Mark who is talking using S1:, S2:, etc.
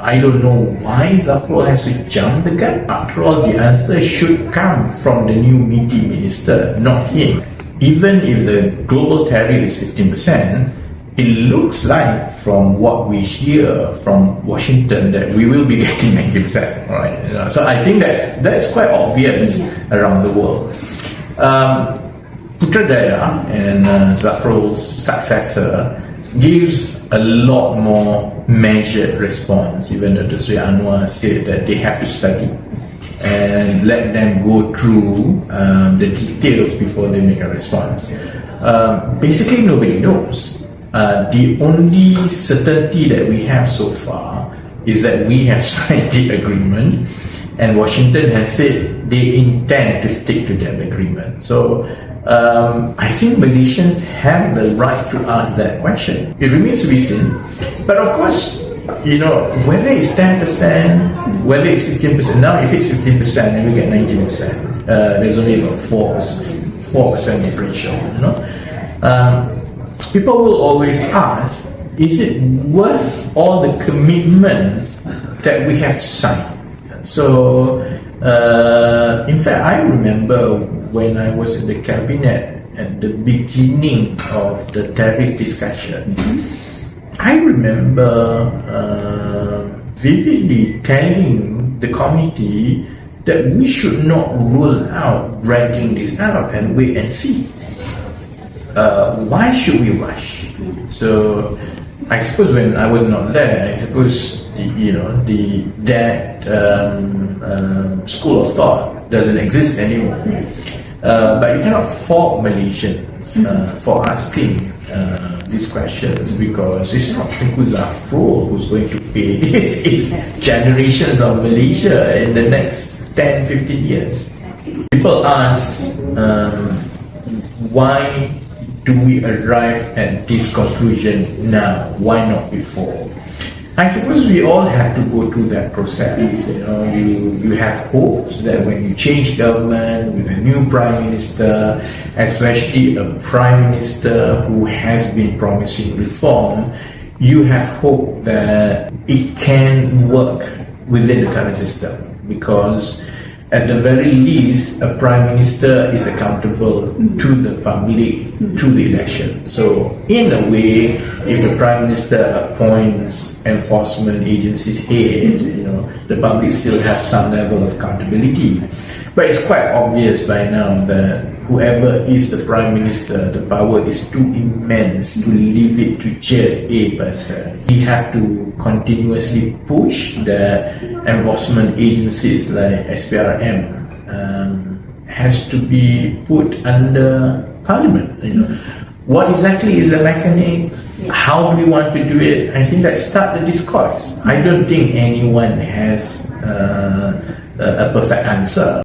S1: I don't know why Zafrul has to jump the gun. After all, the answer should come from the new meaty minister, not him. Even if the global tariff is 15%, it looks like from what we hear from Washington that we will be getting 90%, right? So I think that's quite obvious around the world. Putrajaya and Zafrul's successor gives a lot more measured response. Even Datuk Seri Anwar said that they have to study and let them go through the details before they make a response. Basically, nobody knows. The only certainty that we have so far is that we have signed the agreement, and Washington has said they intend to stick to that agreement. So I think Malaysians have the right to ask that question. It remains to be seen. But of course, whether it's 10%, whether it's 15%, now if it's 15% and we get 90%, there's only about 4% differential, people will always ask, is it worth all the commitments that we have signed? So, in fact, I remember when I was in the cabinet at the beginning of the tariff discussion, I remember vividly telling the committee that we should not rule out dragging this out and wait and see. Why should we rush? So I suppose when I was not there, I suppose that school of thought doesn't exist anymore. But you cannot fault Malaysians for asking these questions, because it's not Tengku Zafrul who's going to pay this. It's generations of Malaysia in the next 10-15 years. People ask, why do we arrive at this conclusion now? Why not before? I suppose we all have to go through that process. You have hopes that when you change government with a new prime minister, especially a prime minister who has been promising reform, you have hope that it can work within the current system, because at the very least, a prime minister is accountable to the public through the election. So, in a way, if the prime minister appoints enforcement agencies head, the public still have some level of accountability. But it's quite obvious by now that whoever is the prime minister, the power is too immense to leave it to just a person. We have to continuously push the enforcement agencies like SPRM has to be put under Parliament. What exactly is the mechanics? How do we want to do it? I think let's start the discourse. I don't think anyone has a perfect answer.